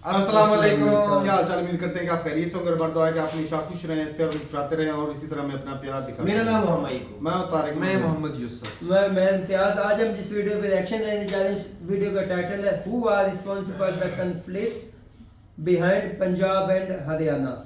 अस्सलाम वालेकुम। क्या हाल चाल, उम्मीद करते हैं कि आप खैरियत से होंगे। बरदुआ है कि आप हमेशा खुश रहें, इस तरह मुस्कुराते रहें और इसी तरह में अपना प्यार दिखाते मेरा रहें। नाम मोहम्मद मैं हूं तारिक। मैं मोहम्मद यूसुफ। मैं इम्तियाज। आज हम जिस वीडियो पे रिएक्शन देने जा रहे हैं, इस वीडियो का टाइटल है who are responsible the conflict behind Punjab and Haryana.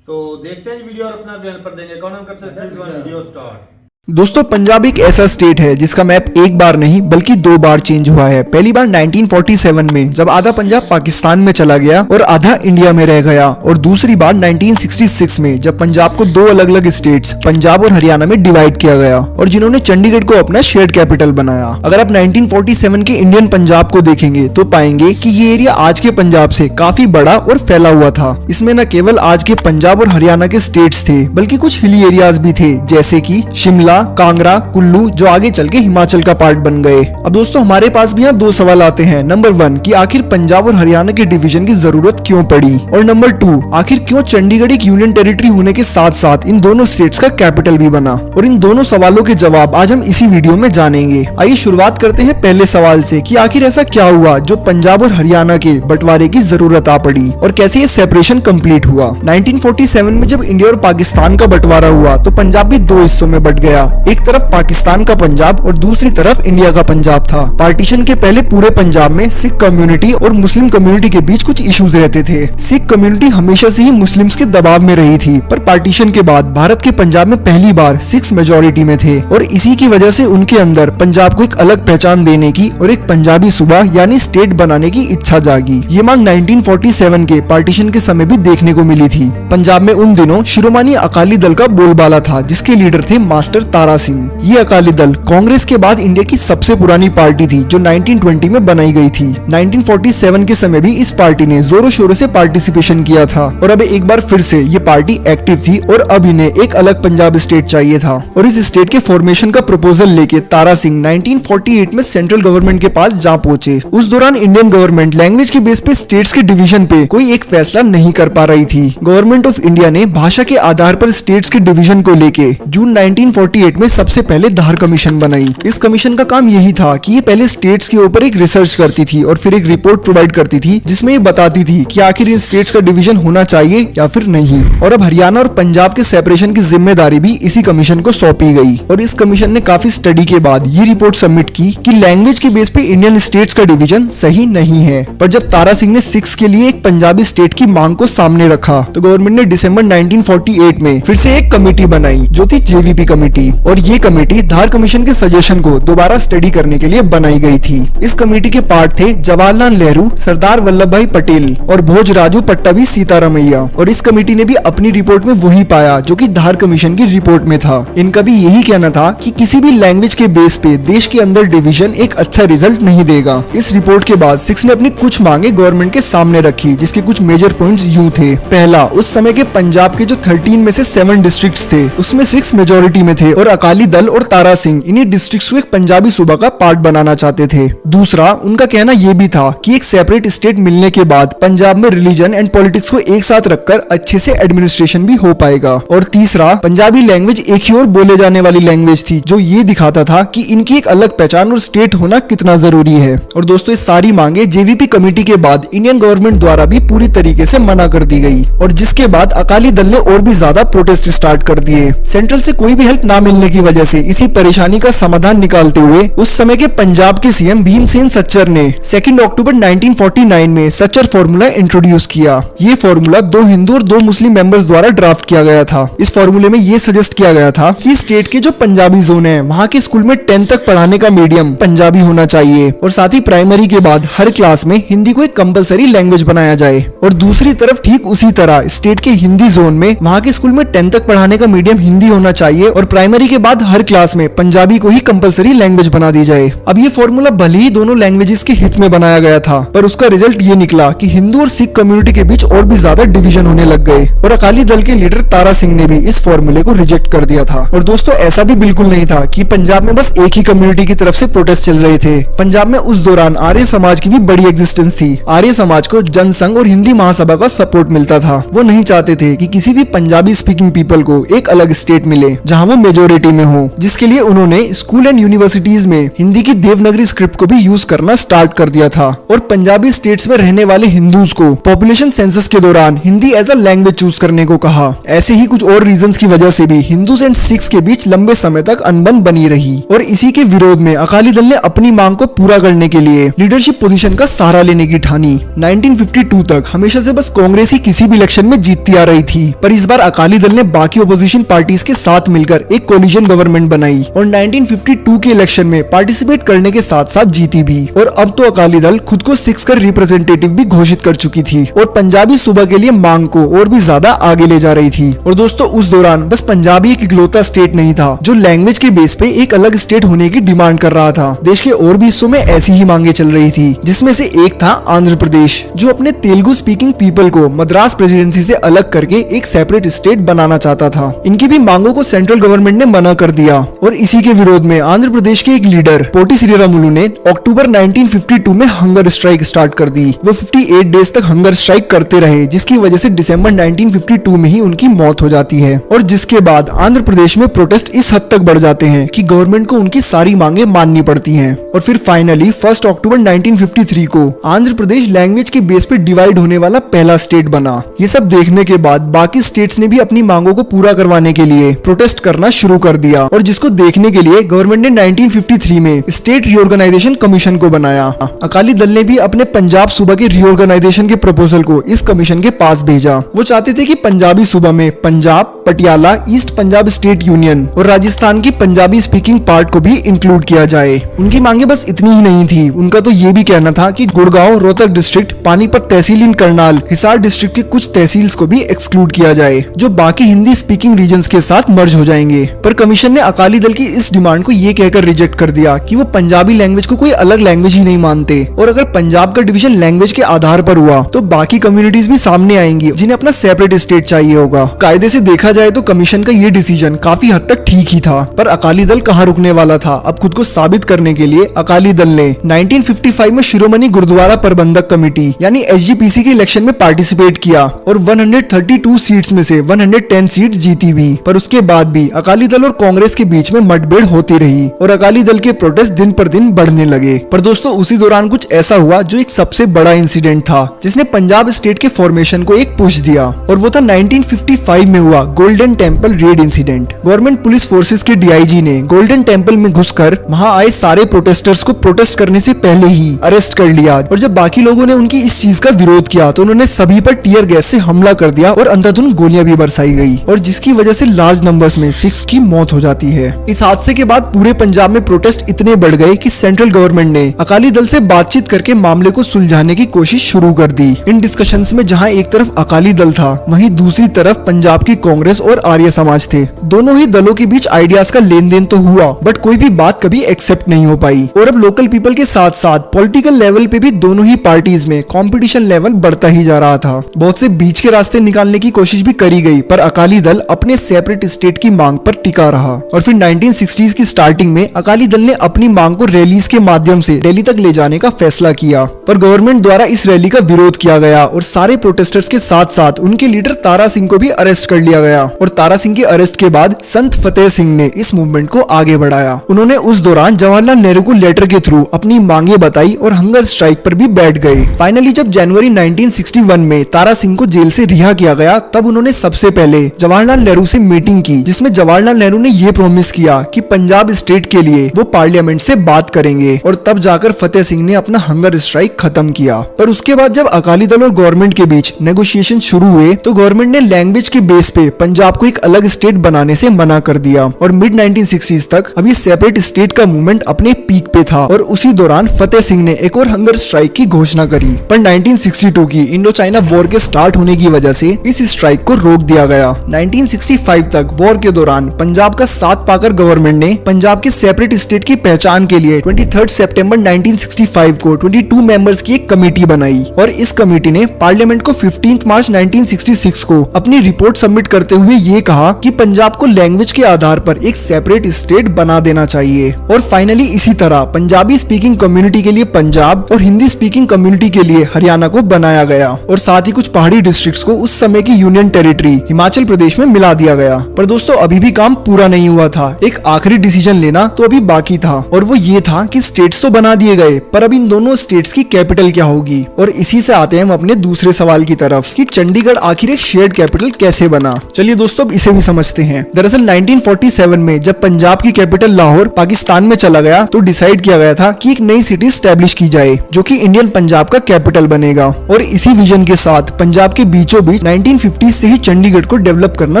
तो देखते हैं वीडियो और अपना बयान पर देंगे। कौन हम करते हैं वीडियो स्टार्ट। दोस्तों, पंजाब एक ऐसा स्टेट है जिसका मैप एक बार नहीं बल्कि 2 बार चेंज हुआ है। पहली बार 1947 में जब आधा पंजाब पाकिस्तान में चला गया और आधा इंडिया में रह गया, और दूसरी बार 1966 में जब पंजाब को 2 अलग अलग स्टेट्स पंजाब और हरियाणा में डिवाइड किया गया और जिन्होंने चंडीगढ़ को अपना शेयर्ड कैपिटल बनाया। अगर आप 1947 के इंडियन पंजाब को देखेंगे तो पाएंगे कि ये एरिया आज के पंजाब से काफी बड़ा और फैला हुआ था। इसमें न केवल आज के पंजाब और हरियाणा के स्टेट्स थे बल्कि कुछ हिली एरियाज भी थे, जैसे कि शिमला, कांगड़ा, कुल्लू, जो आगे चल के हिमाचल का पार्ट बन गए। अब दोस्तों, हमारे पास भी यहाँ 2 सवाल आते हैं। नंबर 1 कि आखिर पंजाब और हरियाणा के डिवीजन की जरूरत क्यों पड़ी, और नंबर 2 आखिर क्यों चंडीगढ़ एक यूनियन टेरिटरी होने के साथ साथ इन दोनों स्टेट्स का कैपिटल भी बना। और इन दोनों सवालों के जवाब आज हम इसी वीडियो में जानेंगे। आइए शुरुआत करते हैं पहले सवाल से कि आखिर ऐसा क्या हुआ जो पंजाब और हरियाणा के बंटवारे की जरूरत आ पड़ी और कैसे ये सेपरेशन कंप्लीट हुआ। 1947 में जब इंडिया और पाकिस्तान का बंटवारा हुआ तो पंजाब भी 2 हिस्सों में बंट गया। एक तरफ पाकिस्तान का पंजाब और दूसरी तरफ इंडिया का पंजाब था। पार्टीशन के पहले पूरे पंजाब में सिख कम्युनिटी और मुस्लिम कम्युनिटी के बीच कुछ इश्यूज रहते थे। सिख कम्युनिटी हमेशा से ही मुस्लिम्स के दबाव में रही थी, पर पार्टीशन के बाद भारत के पंजाब में पहली बार सिख्स मेजोरिटी में थे और इसी की वजह से उनके अंदर पंजाब को एक अलग पहचान देने की और एक पंजाबी सूबा यानी स्टेट बनाने की इच्छा जागी। ये मांग 1947 के पार्टीशन के समय भी देखने को मिली थी। पंजाब में उन दिनों शिरोमणि अकाली दल का बोलबाला था, जिसके लीडर थे मास्टर तारा सिंह। ये अकाली दल कांग्रेस के बाद इंडिया की सबसे पुरानी पार्टी थी जो 1920 में बनाई गई थी। 1947 के समय भी इस पार्टी ने जोरों शोरों से पार्टिसिपेशन किया था और अब एक बार फिर से ये पार्टी एक्टिव थी और अब इन्हें एक अलग पंजाब स्टेट चाहिए था। और इस स्टेट के फॉर्मेशन का प्रपोजल लेके तारा सिंह 1948 में सेंट्रल गवर्नमेंट के पास जा पहुंचे। उस दौरान इंडियन गवर्नमेंट लैंग्वेज के बेस पे स्टेट्स के डिवीजन पे कोई एक फैसला नहीं कर पा रही थी। गवर्नमेंट ऑफ इंडिया ने भाषा के आधार पर स्टेट्स के डिवीजन को लेके जून 1948 में सबसे पहले धार कमीशन बनाई। इस कमीशन का काम यही था कि ये पहले स्टेट्स के ऊपर एक रिसर्च करती थी और फिर एक रिपोर्ट प्रोवाइड करती थी जिसमें ये बताती थी कि आखिर इन स्टेट्स का डिवीजन होना चाहिए या फिर नहीं। और अब हरियाणा और पंजाब के सेपरेशन की जिम्मेदारी भी इसी कमीशन को सौंपी गई और इस कमीशन ने काफी स्टडी के बाद ये रिपोर्ट सबमिट की कि लैंग्वेज के बेस पे इंडियन स्टेट्स का डिवीजन सही नहीं है। पर जब तारा सिंह ने सिख्स के लिए एक पंजाबी स्टेट की मांग को सामने रखा तो गवर्नमेंट ने दिसंबर 1948 में फिर से एक कमेटी बनाई जो थी जेवीपी कमेटी, और ये कमेटी धार कमीशन के सजेशन को दोबारा स्टडी करने के लिए बनाई गई थी। इस कमेटी के पार्ट थे जवाहरलाल नेहरू, सरदार वल्लभ भाई पटेल और भोजराजू पट्टाभी सीतारामैया। और इस कमेटी ने भी अपनी रिपोर्ट में वही पाया जो कि धार कमीशन की रिपोर्ट में था। इनका भी यही कहना था कि किसी भी लैंग्वेज के बेस पे देश के अंदर डिवीजन एक अच्छा रिजल्ट नहीं देगा। इस रिपोर्ट के बाद सिक्स ने अपनी कुछ मांगे गवर्नमेंट के सामने रखी, जिसके कुछ मेजर पॉइंट्स यूं थे। पहला, उस समय के पंजाब के जो 13 में से 7 डिस्ट्रिक्ट्स थे उसमें 6 मेजोरिटी में थे और अकाली दल और तारा सिंह इन्हीं डिस्ट्रिक्ट्स को एक पंजाबी सूबा का पार्ट बनाना चाहते थे। दूसरा, उनका कहना यह भी था कि एक सेपरेट स्टेट मिलने के बाद पंजाब में रिलीजन एंड पॉलिटिक्स को एक साथ रखकर अच्छे से एडमिनिस्ट्रेशन भी हो पाएगा। और तीसरा, पंजाबी लैंग्वेज एक ही और बोले जाने वाली लैंग्वेज थी जो ये दिखाता था कि इनकी एक अलग पहचान और स्टेट होना कितना जरूरी है। और दोस्तों, इस सारी मांगे जेवीपी कमेटी के बाद इंडियन गवर्नमेंट द्वारा भी पूरी तरीके से मना कर दी गई और जिसके बाद अकाली दल ने और भी ज्यादा प्रोटेस्ट स्टार्ट कर दिए। सेंट्रल से कोई भी हेल्प ना मिलने की वजह से इसी परेशानी का समाधान निकालते हुए उस समय के पंजाब के सीएम भीमसेन सच्चर ने 2 अक्टूबर 1949 में सच्चर फॉर्मूला इंट्रोड्यूस किया। ये फॉर्मूला 2 हिंदू और 2 मुस्लिम मेंबर्स द्वारा ड्राफ्ट किया गया था। इस फॉर्मूले में ये सजेस्ट किया गया था कि स्टेट के जो पंजाबी जोन है वहाँ के स्कूल में 10th तक पढ़ाने का मीडियम पंजाबी होना चाहिए और साथ ही प्राइमरी के बाद हर क्लास में हिंदी को एक कंपलसरी लैंग्वेज बनाया जाए। और दूसरी तरफ ठीक उसी तरह स्टेट के हिंदी जोन में वहाँ के स्कूल में 10th तक पढ़ाने का मीडियम हिंदी होना चाहिए और प्राइमरी के बाद हर क्लास में पंजाबी को ही कंपलसरी लैंग्वेज बना दी जाए। अब ये फॉर्मूला भले ही दोनों लैंग्वेजेस के हित में बनाया गया था, पर उसका रिजल्ट ये निकला कि हिंदू और सिख कम्युनिटी के बीच और भी ज्यादा डिवीजन होने लग गए और अकाली दल के लीडर तारा सिंह ने भी इस फॉर्मूले को रिजेक्ट कर दिया था। और दोस्तों, ऐसा भी बिल्कुल नहीं था कि पंजाब में बस एक ही कम्युनिटी की तरफ से प्रोटेस्ट चल रहे थे। पंजाब में उस दौरान आर्य समाज की भी बड़ी एग्जिस्टेंस थी। आर्य समाज को जनसंघ और हिंदी महासभा का सपोर्ट मिलता था। वो नहीं चाहते थे कि किसी भी पंजाबी स्पीकिंग पीपल को एक अलग स्टेट मिले जहाँ वो मेजोरिटी में हो, जिसके लिए उन्होंने स्कूल एंड यूनिवर्सिटीज में हिंदी की देवनागरी स्क्रिप्ट को भी यूज करना स्टार्ट कर दिया था और पंजाबी स्टेट्स में रहने वाले हिंदूज को पॉपुलेशन सेंसस के दौरान Hindi as a language choose करने को कहा। ऐसे ही कुछ और रीजंस की वजह से भी हिंदूज एंड सिख्स के बीच लंबे समय तक अनबन बनी रही और इसी के विरोध में अकाली दल ने अपनी मांग को पूरा करने के लिए लीडरशिप पोजीशन का सहारा लेने की ठानी। 1952 तक हमेशा से बस कांग्रेस ही किसी भी इलेक्शन में जीतती आ रही थी, पर इस बार अकाली दल ने बाकी ओपोजिशन पार्टीज के साथ मिलकर एक कोलिशन गवर्नमेंट बनाई और 1952 के इलेक्शन में पार्टिसिपेट करने के साथ साथ जीती भी। और अब तो अकाली दल खुद को सिख्स का रिप्रेजेंटेटिव भी घोषित कर चुकी थी और पंजाबी सूबा के लिए मांग को और भी ज्यादा आगे ले जा रही थी। और दोस्तों उस दौरान बस पंजाबी एक इकलौता स्टेट नहीं था जो लैंग्वेज के बेस पे एक अलग स्टेट होने की डिमांड कर रहा था। देश के और भी हिस्सों में ऐसी ही मांगे चल रही थी, जिसमें से एक था आंध्र प्रदेश, जो अपने तेलुगु स्पीकिंग पीपल को मद्रास प्रेसिडेंसी से अलग करके एक सेपरेट स्टेट बनाना चाहता था। इनकी भी मांगों को सेंट्रल गवर्नमेंट ने मना कर दिया और इसी के विरोध में आंध्र प्रदेश के एक लीडर पोटी श्रीरामुलु ने अक्टूबर 1952 में हंगर स्ट्राइक स्टार्ट कर दी। वो 58 डेज तक हंगर स्ट्राइक करते रहे, जिसकी वजह से दिसंबर 1952 में ही उनकी मौत हो जाती है और जिसके बाद आंध्र प्रदेश में प्रोटेस्ट इस हद तक बढ़ जाते हैं कि गवर्नमेंट को उनकी सारी मांगे माननी पड़ती हैं। और फिर फाइनली 1 अक्टूबर 1953 को आंध्र प्रदेश लैंग्वेज के बेस पे डिवाइड होने वाला पहला स्टेट बना। ये सब देखने के बाद बाकी स्टेट्स ने भी अपनी मांगों को पूरा करवाने के लिए प्रोटेस्ट करना शुरू कर दिया और जिसको देखने के लिए गवर्नमेंट ने 1953 में स्टेट रीऑर्गेनाइजेशन कमीशन को बनाया। अकाली दल ने भी अपने पंजाब सूबा के रीऑर्गेनाइजेशन के प्रपोजल को इस कमीशन के पास भेजा। वो चाहते थे कि पंजाबी सूबा में Punjab, Patiala, east Punjab state union और राजस्थान की पंजाबी स्पीकिंग पार्ट को भी इंक्लूड किया जाए। उनकी मांगे बस इतनी ही नहीं थी, उनका तो ये भी कहना था कि गुड़गांव, रोहतक डिस्ट्रिक्ट, पानीपत तहसील इन करनाल, हिसार डिस्ट्रिक्ट के कुछ तहसील्स को भी एक्सक्लूड किया जाए, जो बाकी हिंदी स्पीकिंग रीजन्स के साथ मर्ज हो जाएंगे। पर कमीशन ने अकाली दल की इस डिमांड को ये कहकर रिजेक्ट कर दिया कि वो पंजाबी लैंग्वेज को कोई अलग लैंग्वेज ही नहीं मानते और अगर पंजाब का डिवीजन लैंग्वेज के आधार पर हुआ तो बाकी कम्युनिटीज भी सामने आएंगी जिन्हें अपना सेपरेट स्टेट चाहिए होगा। कायदे से देखा जाए तो कमीशन का ये डिसीजन काफी हद तक ठीक ही था, पर अकाली दल कहाँ रुकने वाला था। अब खुद को साबित करने के लिए अकाली दल ने 1955 में शिरोमणि गुरुद्वारा प्रबंधक कमेटी यानी SGPC के इलेक्शन में पार्टिसिपेट किया और 132 सीट्स में से 110 सीट जीती भी। पर उसके बाद भी अकाली दल और कांग्रेस के बीच में मुठभेड़ होती रही और अकाली दल के प्रोटेस्ट दिन पर दिन बढ़ने लगे। पर दोस्तों उसी दौरान कुछ ऐसा हुआ जो एक सबसे बड़ा इंसिडेंट था, जिसने पंजाब स्टेट के फॉर्मेशन को एक पुश दिया और वो था 1955 में हुआ golden temple red incident. Government police forces के DIG ने गोल्डन टेम्पल में घुसकर वहां आए सारे प्रोटेस्टर्स को प्रोटेस्ट करने से पहले ही अरेस्ट कर लिया और जब बाकी लोगों ने उनकी इस चीज का विरोध किया तो उन्होंने सभी पर टीयर गैस से हमला कर दिया और अंधाधुंध गोलियां भी बरसाई गई और जिसकी वजह से लार्ज नंबर्स में सिख्स की मौत हो जाती है। इस हादसे के बाद पूरे पंजाब में प्रोटेस्ट इतने बढ़ गए कि सेंट्रल गवर्नमेंट ने अकाली दल से बातचीत करके मामले को सुलझाने की कोशिश शुरू कर दी। इन डिस्कशंस में जहां एक तरफ अकाली दल था, वहीं दूसरी तरफ पंजाब की कांग्रेस और आर्य समाज थे। दोनों ही दलों के बीच आइडियाज का लेन देन तो हुआ, बट कोई भी बात कभी एक्सेप्ट नहीं हो पाई और अब लोकल पीपल के साथ साथ पॉलिटिकल लेवल पे भी दोनों ही पार्टीज में कंपटीशन लेवल बढ़ता ही जा रहा था। बहुत से बीच के रास्ते निकालने की कोशिश भी करी गई, पर अकाली दल अपने सेपरेट स्टेट की मांग पर टिका रहा और फिर 1960s की स्टार्टिंग में अकाली दल ने अपनी मांग को रैलीज के माध्यम से दिल्ली तक ले जाने का फैसला किया, पर गवर्नमेंट द्वारा इस रैली का विरोध किया गया और सारे प्रोटेस्टर्स के साथ साथ उनके लीडर तारा सिंह को भी अरेस्ट कर लिया गया और तारा सिंह के अरेस्ट के बाद संत फतेह सिंह ने इस मूवमेंट को आगे बढ़ाया। उन्होंने उस दौरान जवाहरलाल नेहरू को लेटर के थ्रू अपनी मांगे बताई और हंगर स्ट्राइक पर भी बैठ गए। फाइनली जब जनवरी 1961 में तारा सिंह को जेल से रिहा किया गया, तब उन्होंने सबसे पहले जवाहरलाल नेहरू से मीटिंग की, जिसमें जवाहरलाल नेहरू ने यह प्रॉमिस किया कि पंजाब स्टेट के लिए वो पार्लियामेंट से बात करेंगे और तब जाकर फतेह सिंह ने अपना हंगर स्ट्राइक खत्म किया। पर उसके बाद जब अकाली दल और गवर्नमेंट के बीच नेगोशिएशन शुरू हुए तो गवर्नमेंट ने लैंग्वेज के बेस पे पंजाब को एक अलग स्टेट बनाने से मना कर दिया और मिड 1960s तक अभी सेपरेट स्टेट का मूवमेंट अपने पीक पे था और उसी दौरान फतेह सिंह ने एक और हंगर स्ट्राइक की घोषणा करी। पर 1962 की इंडो चाइना वॉर के स्टार्ट होने की वजह से इस स्ट्राइक को रोक दिया गया। 1965 तक वॉर के दौरान पंजाब का साथ पाकर गवर्नमेंट ने पंजाब के सेपरेट स्टेट की पहचान के लिए 23 सितंबर 1965 को 22 मेंबर्स की एक कमेटी बनाई और इस कमेटी ने पार्लियामेंट को 15 मार्च 1966 को अपनी रिपोर्ट सबमिट करते हुए ये कहा कि पंजाब को लैंग्वेज के आधार पर एक सेपरेट स्टेट बना देना चाहिए। और फाइनली इसी तरह पंजाबी स्पीकिंग कम्युनिटी के लिए पंजाब और हिंदी स्पीकिंग कम्युनिटी के लिए हरियाणा को बनाया गया और साथ ही कुछ पहाड़ी डिस्ट्रिक्ट्स को उस समय की यूनियन टेरिटरी हिमाचल प्रदेश में मिला दिया गया। पर दोस्तों अभी भी काम पूरा नहीं हुआ था, एक आखिरी डिसीजन लेना तो अभी बाकी था और वो ये था कि स्टेट्स तो बना दिए गए पर अब इन दोनों स्टेट्स की कैपिटल क्या होगी। और इसी से आते हैं हम अपने दूसरे सवाल की तरफ कि चंडीगढ़ आखिर एक शेयर्ड कैपिटल कैसे बना। चलिए दोस्तों अब इसे भी समझते हैं। दरअसल 1947 में जब पंजाब की कैपिटल लाहौर पाकिस्तान में चला गया तो डिसाइड किया गया था कि एक नई सिटी स्टैब्लिश की जाए जो कि इंडियन पंजाब का कैपिटल बनेगा। और इसी विजन के साथ पंजाब के बीचों बीच 1950 से ही चंडीगढ़ को डेवलप करना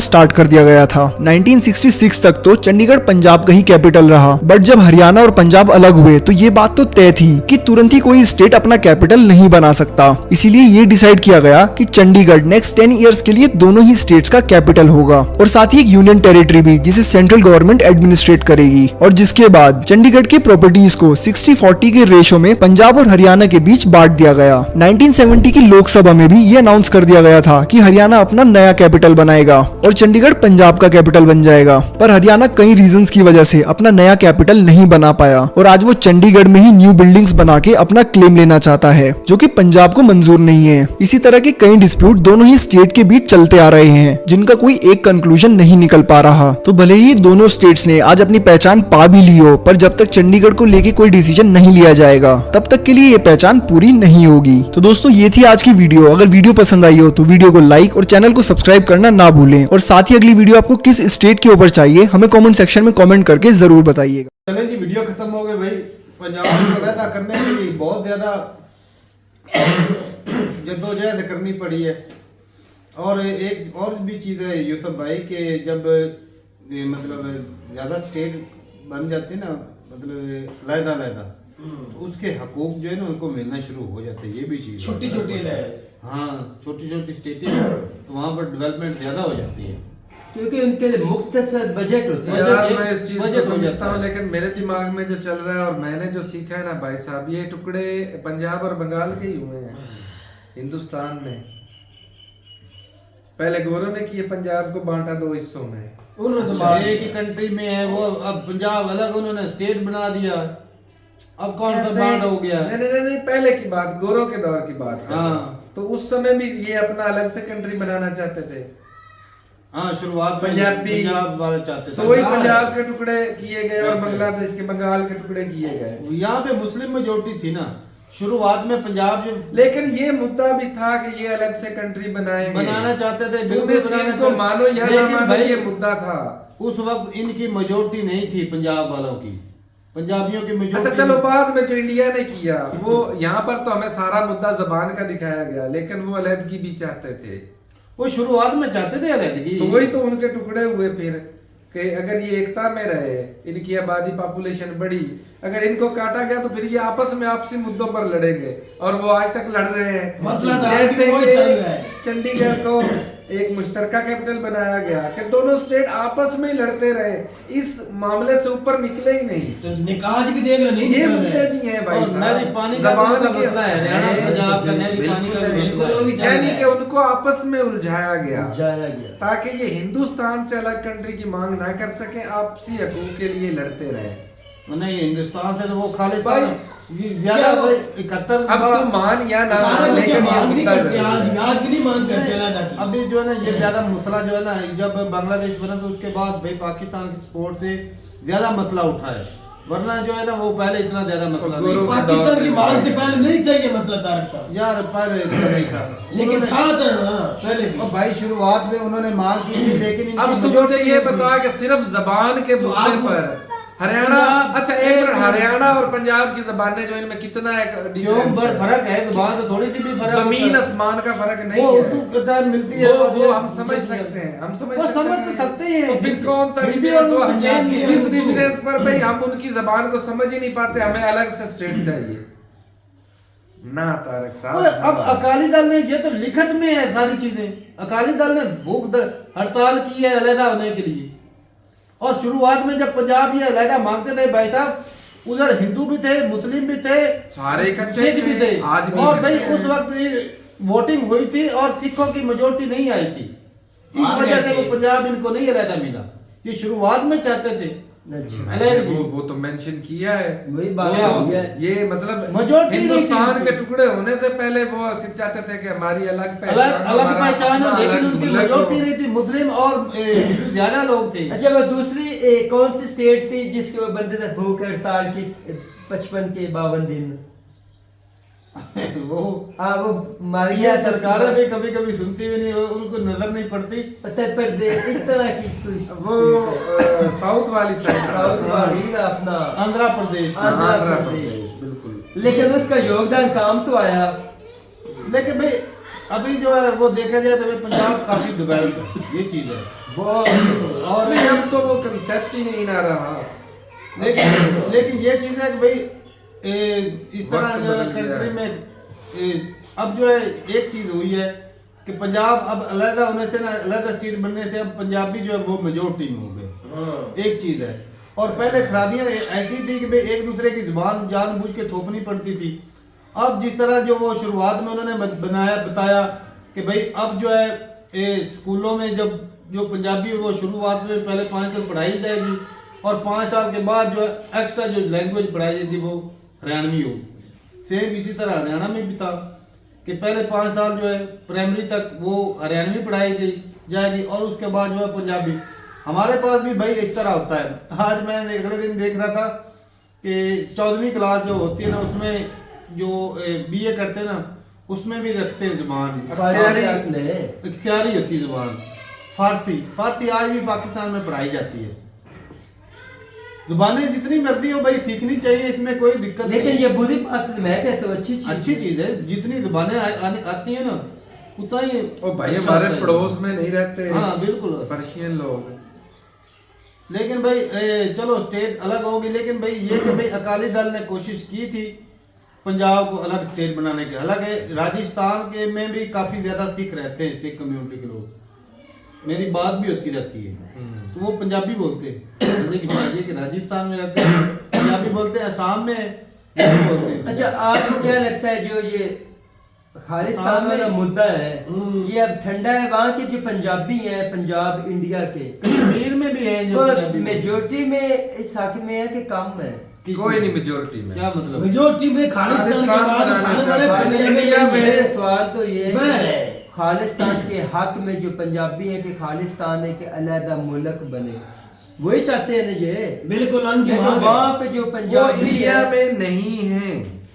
स्टार्ट कर दिया गया था। 1966 तक तो चंडीगढ़ पंजाब का ही कैपिटल रहा, बट जब हरियाणा और पंजाब अलग हुए तो ये बात तो तय थी कि तुरंत ही कोई स्टेट अपना कैपिटल नहीं बना सकता। इसीलिए ये डिसाइड किया गया कि चंडीगढ़ नेक्स्ट 10 इयर्स के लिए दोनों ही स्टेट्स का कैपिटल होगा और साथ ही एक यूनियन टेरिटरी भी जिसे सेंट्रल गवर्नमेंट एडमिनिस्ट्रेट करेगी। और जिसके बाद चंडीगढ़ की प्रॉपर्टीज को 60-40 के रेशो में पंजाब और हरियाणा के बीच बांट दिया गया। 1970 की लोकसभा में भी ये अनाउंस कर दिया गया था कि हरियाणा अपना नया कैपिटल बनाएगा और चंडीगढ़ पंजाब का कैपिटल बन जाएगा। पर हरियाणा कई रीजंस की वजह से अपना नया कैपिटल नहीं बना पाया और आज वो चंडीगढ़ में ही न्यू बिल्डिंग्स बना के अपना क्लेम लेना चाहता है जो कि पंजाब को मंजूर नहीं है। इसी तरह के कई डिस्प्यूट दोनों ही स्टेट के बीच चलते आ रहे हैं जिनका कोई एक कंक्लूजन नहीं निकल पा रहा। तो भले ही दोनों स्टेट्स ने आज अपनी पहचान पा भी ली हो पर जब तक चंडीगढ़ को लेके कोई डिसीजन नहीं लिया जाएगा तब तक के लिए ये पहचान पूरी नहीं होगी। तो दोस्तों ये थी आज की वीडियो। अगर वीडियो पसंद आई हो तो वीडियो को लाइक और चैनल को सब्सक्राइब करना ना भूलें और साथ ही अगली वीडियो आपको किस स्टेट के ऊपर चाहिए हमें कमेंट सेक्शन में कमेंट करके जरूर बताइएगा। चलें जी, वीडियो खत्म हो गई भाई। पंजाब को पैदा करने के लिए बहुत ज्यादा जद्दोजहद करनी पड़ी है। और एक और भी चीज़ है यूसुफ भाई के जब मतलब ज़्यादा स्टेट बन जाती है ना, मतलब अलहदा तो उसके हकूक जो है ना उनको मिलना शुरू हो जाते हैं। ये भी चीज़ छोटी छोटी हाँ, छोटी छोटी स्टेटें तो वहाँ पर डेवलपमेंट ज़्यादा हो जाती है क्योंकि उनके लिए मुख्तसर बजट होता है। यार मैं इस चीज को बजट हो समझता जाता हूँ है। लेकिन मेरे दिमाग में जो चल रहा है और मैंने जो सीखा है ना भाई साहब, ये टुकड़े पंजाब और बंगाल के ही हुए हैं हिंदुस्तान में। पहले गोरों ने किए, पंजाब को बांटा 2 हिस्सों में। एक ही कंट्री में है वो, अब पंजाब अलग उन्होंने स्टेट बना दिया। अब कौन सा बांट हो गया? नहीं, पहले की बात, गोरों के दौर की बात कर रहा हूं। हाँ। तो उस समय भी ये अपना अलग से कंट्री बनाना चाहते थे। हाँ, शुरुआत में पंजाबी पंजाब वाले चाहते थे। सोई पंजाब के टुकड़े किए गए और बांग्लादेश के बंगाल के टुकड़े किए गए। यहाँ पे मुस्लिम मेजोरिटी थी ना शुरुआत में पंजाब जो लेकिन ये मुद्दा भी था कि ये अलग से कंट्री बनाएंगे, बनाना चाहते थे। तुम इस चीज को मानो या ना लेकिन मानो, भाई ये मुद्दा था। उस वक्त इनकी मेजोरिटी नहीं थी पंजाब वालों की, पंजाबियों की मेजोरिटी। अच्छा चलो, बाद में जो इंडिया ने किया वो यहाँ पर तो हमें सारा मुद्दा जबान का दिखाया गया, लेकिन वो अलहदगी भी चाहते थे। वो शुरुआत में चाहते थे अलहदगी, तो वही तो उनके टुकड़े हुए फिर कि अगर ये एकता में रहे, इनकी आबादी पॉपुलेशन बढ़ी, अगर इनको काटा गया तो फिर ये आपस में आपसी मुद्दों पर लड़ेंगे और वो आज तक लड़ रहे हैं। मसला तो जैसे आज भी वही चल रहा है। चंडीगढ़ को एक मुश्तरका कैपिटल बनाया गया कि दोनों स्टेट आपस में ही लड़ते रहे, इस मामले से ऊपर निकले ही नहीं। तो निकाज भी देख रहे नहीं ये निकल मुद्दे रहे। भी हैं भाई और साहब। नहरी पानी का जबान भी के मसला है, हरियाणा पंजाब का नहरी पानी का भी बिल्कुल मसला वो भी है। चल रहा यानी है। कि उनको आपस में उलझाया गया जाया गया। ताकि ये हिंदुस्तान से अलग कंट्री की मांग ना कर सके, आपसी हकूक के लिए लड़ते रहे। नहीं, हिंदुस्तान से तो वो खालिस्तान भाई, ज्यादा क्या 71 अब तो मान या ना मान, लेकिन लेकिन ये मांग नहीं मुद्दा करते, जरूर आज है। आज की नहीं मांग करते अलग की। अभी जो है ना ये ज्यादा मसला जो है ना, जब बांग्लादेश बना तो उसके बाद भाई पाकिस्तान की सपोर्ट से ज्यादा मसला उठा है, वरना जो है ना वो पहले इतना ज्यादा मसला नहीं गोरों था। पाकिस्तान की मांग से पहले नहीं चाहिए मसला तारक साहब, यार पहले इतना नहीं था, लेकिन था तो ना पहले भी। और भाई शुरुआत में उन्होंने मांग की थी, लेकिन इनकी अब तुम majority मुझे ये नहीं थी। बता कि सिर्फ जबान के तो मुद्दे आप- पर हरियाणा, अच्छा एक मिनट, हरियाणा और पंजाब की जबानें जो इनमें कितना एक क्यों difference बड़ है? फर्क है, जबान तो थोड़ी सी भी फर्क जमीन होता है। आसमान का फर्क नहीं वो है। उर्दू किताब मिलती है, वो हम समझ सकते हैं, हम समझ वो सकते समझ हैं। तो सकते ही हैं। तो फिर कौन सा हिंदी डिफरेंस और हुआ? पंजाबी और इस उर्दू। डिफरेंस पर भाई हम उनकी जबान को समझ ही नहीं पाते, हमें अलग से स्टेट चाहिए ना तारक वो साहब। अब अकाली दल ने ये तो लिखत में है सारी चीजें, अकाली दल ने हड़ताल की है अलहदा होने के लिए, और शुरुआत में जब पंजाब ये अलहदा मांगते थे भाई साहब, उधर हिंदू भी थे, मुस्लिम भी थे, सारे इकट्ठे सिख भी थे, आज भी और भाई इकट्ठे उस हैं। वक्त वोटिंग हुई थी और सिखों की मेजोरिटी नहीं आई थी, इस वजह से वो पंजाब इनको नहीं अलहदा मिला। ये शुरुआत में चाहते थे अच्छा अलहदगी। वो तो मेंशन किया है, वही बात क्या हो गया। ये मतलब Majority हिंदुस्तान नहीं के थी। टुकड़े होने से पहले वो चाहते थे कि हमारी अलग अलग अलग हमारा पहचान हो, अपना लेकिन अलग उनकी मुल्क हो। मेजोरिटी नहीं थी, मुस्लिम और ज्यादा लोग थे। अच्छा वो दूसरी कौन सी स्टेट थी जिसके वो बंदे ने भूख हड़ताल की 55 के 52 दिन? वो हाँ वो मार ये गया था सरकारें उसके भी कभी कभी सुनती भी नहीं, वो उनको नजर नहीं पड़ती। बाद। उत्तर प्रदेश इस तरह की कोई वो साउथ वाली साइड साउथ वाली ना अपना आंध्र प्रदेश में। आंध्र प्रदेश। बिल्कुल। लेकिन उसका योगदान काम तो आया। लेकिन भाई अभी जो है वो देखा जाए तो भाई पंजाब काफी डेवलप है, ये चीज है। वो और नहीं अब तो वो कंसेप्ट ही नहीं ना रहा। लेकिन ये चीज है कि भाई इस तरह वक्त जो है बदल गया कंट्री है। में अब जो है एक चीज हुई है कि पंजाब अब अलग होने से ना, अलग स्टेट बनने से अब पंजाबी जो है वो मेजोरिटी में हो गए। एक चीज है। और पहले खराबियां ऐसी थी कि भाई एक दूसरे की जुबान जानबूझ के थोपनी पड़ती थी। अब जिस तरह जो वो शुरुआत में उन्होंने बताया कि भाई अब जो है स्कूलों में जब जो पंजाबी वो शुरुआत में पहले 5 साल पढ़ाई जाएगी और 5 साल के बाद जो है एक्स्ट्रा जो लैंग्वेज पढ़ाई जाएगी वो हरियाणवी हो। सेम इसी तरह हरियाणा में भी था कि पहले 5 साल जो है प्राइमरी तक वो हरियाणवी पढ़ाई जाएगी और उसके बाद जो है पंजाबी। हमारे पास भी भाई इस तरह होता है। आज मैं अगले दिन देख रहा था कि 14वीं क्लास जो होती है ना उसमें जो बीए करते हैं ना उसमें भी रखते हैं जुबान इख्तियारी होती है जुबान फारसी आज भी पाकिस्तान में पढ़ाई जाती है। जुबानें जितनी मर्जी हो भाई सीखनी चाहिए, इसमें कोई दिक्कत नहीं। लेकिन ये बुरी बात मैं कहता हूँ अच्छी चीज है। जितनी जुबानें आती है ना उतना ही ओ भाई अच्छा हमारे होता है। पड़ोस में नहीं रहते हाँ बिल्कुल पर्शियन लोग। लेकिन भाई चलो स्टेट अलग होगी, लेकिन भाई ये कि भाई अकाली दल ने कोशिश की थी पंजाब को अलग स्टेट बनाने की। हालांकि राजस्थान के में भी काफी ज्यादा सिख रहते हैं, सिख कम्युनिटी के लोग, मेरी बात भी होती रहती है तो वो पंजाबी बोलते हैं। जैसे कि भाई कि राजस्थान में रहते हैं पंजाबी बोलते हैं, असम में हिंदी बोलते हैं। अच्छा आपको क्या लगता है जो ये खालिस्तान वाला मुद्दा है ये अब ठंडा है? वहाँ के जो पंजाबी हैं पंजाब इंडिया के कश्मीर में भी है जो पंजाबी मेजोरिटी में इस हक में है कि कम है? कोई नहीं मेजोरिटी में। क्या मतलब मेजोरिटी में खालिस्तान के बाद बनाना खाने वाले चाहता है। पंजाबी इंडिया में मेरा सवाल तो ये है मैं- कि खालिस्तान के हक में जो पंजाबी है कि खालिस्तान है कि अलहदा मुल्क बने, वही चाहते हैं ना ये। बिल्कुल उनकी लेकिन मांग वहाँ है। पे जो वो पंजाबी इंडिया है में नहीं है,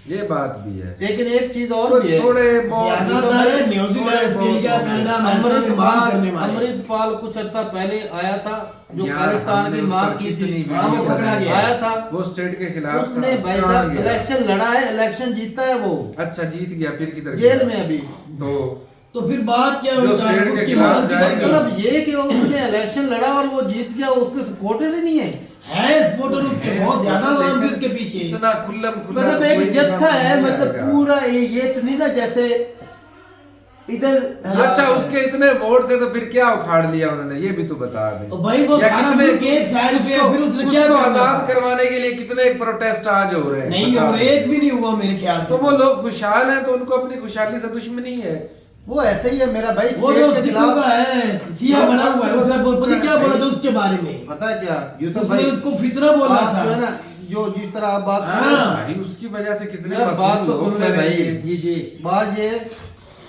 ये बात भी है। लेकिन एक चीज और तो भी है। थोड़े बहुत ज्यादातर न्यूजीलैंड, ऑस्ट्रेलिया, कनाडा, अमेरिका में मांग करने वाले। अमृतपाल कुछ अर्सा पहले आया था जो यार, खालिस्तान हमने की उस मांग पर की कितनी थी, वीडियो हाँ, वो पकड़ा गया। आया था वो स्टेट के खिलाफ उसने था। भाई कहाँ साहब गया? इलेक्शन लड़ा है, इलेक्शन जीता है वो, अच्छा जीत गया, फिर किधर जेल गया? में अभी। तो फिर बात क्या जो हुई? स्टेट के उसकी खिलाफ मांग की जाएगा। मतलब ये कि उसने इलेक्शन लड़ा और वो जीत गया, उसके सपोर्टर ही नहीं है। सपोर्टर उसके बहुत ज्यादा आवाम भी उसके पीछे। इतना खुल्लम खुल्ला मतलब कोई एक जत्था निजाम है, नहीं मतलब आएगा। पूरा ये तो नहीं ना जैसे इधर अच्छा उसके इतने वोट थे तो फिर क्या उखाड़ लिया उन्होंने, ये भी तो बता दे। और भाई वो या सारा कितने- मुल्क एक साइड पे है, फिर उसने क्या उसको करना आजाद था? करवाने के लिए कितने प्रोटेस्ट आज हो रहे हैं नहीं बता और दे। एक भी नहीं हुआ मेरे ख्याल से। तो वो लोग खुशहाल हैं तो उनको अपनी खुशहाली से दुश्मनी है। वो ऐसे ही है मेरा भाई, वो स्टेट जो के सिखों खिलाफ। का है सिया बना हुआ है, उसने पता क्या बोला था उसके बारे में? पता है क्या यूसुफ उसने भाई, उसको फितरा बोला आप था। जो है ना जो जिस तरह आप बात कर रहे हाँ। हैं, भाई उसकी वजह से कितने यार, बात मासूम तो लोग सुन ले मरे भाई। हैं। जी जी बात ये है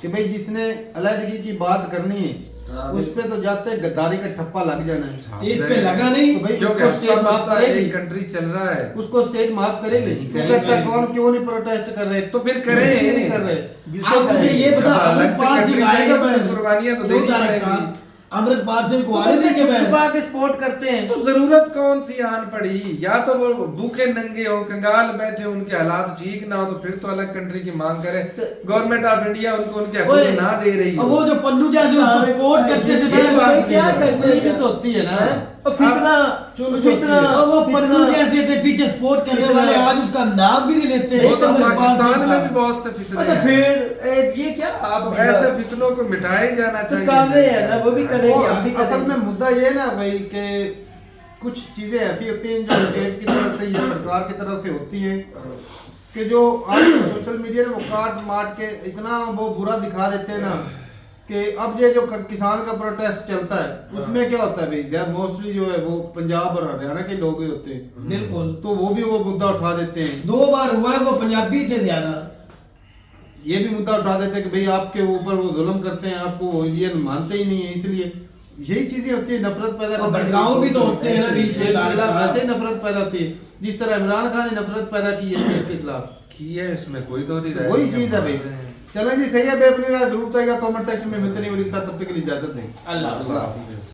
कि भाई जिसने अलहदगी की बात करनी है हाँ, उस पे तो जाते गद्दारी का ठप्पा लग जाना है। इस पे लगा नहीं। तो भाई क्योंकि उसको हफ्ता स्टेट माफ बस्ता करेगी, एक कंट्री चल रहा है उसको स्टेट माफ करेगी। नहीं तो करेगी। कहता है, कौन क्यों नहीं प्रोटेस्ट कर रहे? तो फिर करें। ये नहीं कर रहे। आप मुझे ये बता, जब अलग से अमृतपाल country सिंह आएगा चाहिए, मैं कुर्बानियां तो देनी पड़ेगी। अमृतपाल सिंह को तो आने बंदे देंगे मैं। छुपा के सपोर्ट करते हैं। तो जरूरत कौन सी आन पड़ी? या तो वो भूखे नंगे हो, कंगाल बैठे हो, उनके हालात ठीक ना हो तो फिर तो अलग कंट्री की मांग करे। गवर्नमेंट ऑफ इंडिया उनको उनके ओए, हकूक ना दे रही और हो। वो जो पन्नू जैसे उसको सपोर्ट करते थे, ये मैं बात बात क्या कर करते ये भी तो होती है ना। और फितना चुल फितना और वो पन्नू फितना- जैसे थे पीछे सपोर्ट करने कितना- वाले, आज उसका नाम भी नहीं लेते। वो तो अमृतपाल पाकिस्तान सिंह में का। भी बहुत से फितने अच्छा हैं। फिर ये क्या आप तो ऐसे फितनों को मिटाया ही जाना तो चाहिए। कर रहे हैं ना, वो भी करेंगे, वो हम भी असल करेंगे। में मुद्दा ये ना भाई कि कुछ चीजें ऐसी होती हैं जो स्टेट की तरफ से या सरकार की तरफ से होती है कि जो आज सोशल मीडिया ने वो काट माट के इतना वो बुरा दिखा देते हैं ना कि अब ये जो किसान का प्रोटेस्ट चलता है उसमें क्या होता है भाई, मोस्टली जो है वो पंजाब और हरियाणा के लोग ही होते हैं, बिल्कुल तो वो भी वो मुद्दा उठा देते हैं। 2 बार हुआ है, वो पंजाबी थे ज्यादा। ये भी मुद्दा उठा देते हैं कि भाई आपके ऊपर वो जुल्म करते हैं, आपको वो इंडियन मानते ही नहीं है, इसलिए यही चीजें होती है, नफरत पैदा और भड़काऊ भी तो होते हैं ना बीच में, वैसे ही नफरत पैदा होती है, जिस तरह इमरान खान ने नफरत पैदा की है देश के खिलाफ, की है इसमें कोई दो नहीं रहा, वही चीज है भाई। चलें जी, सही है, अपनी राय जरूर बताइएगा कमेंट सेक्शन में। मिलते नहीं, तब तक के लिए इजाजत दें। अल्लाह अल्लाह हाफिज़।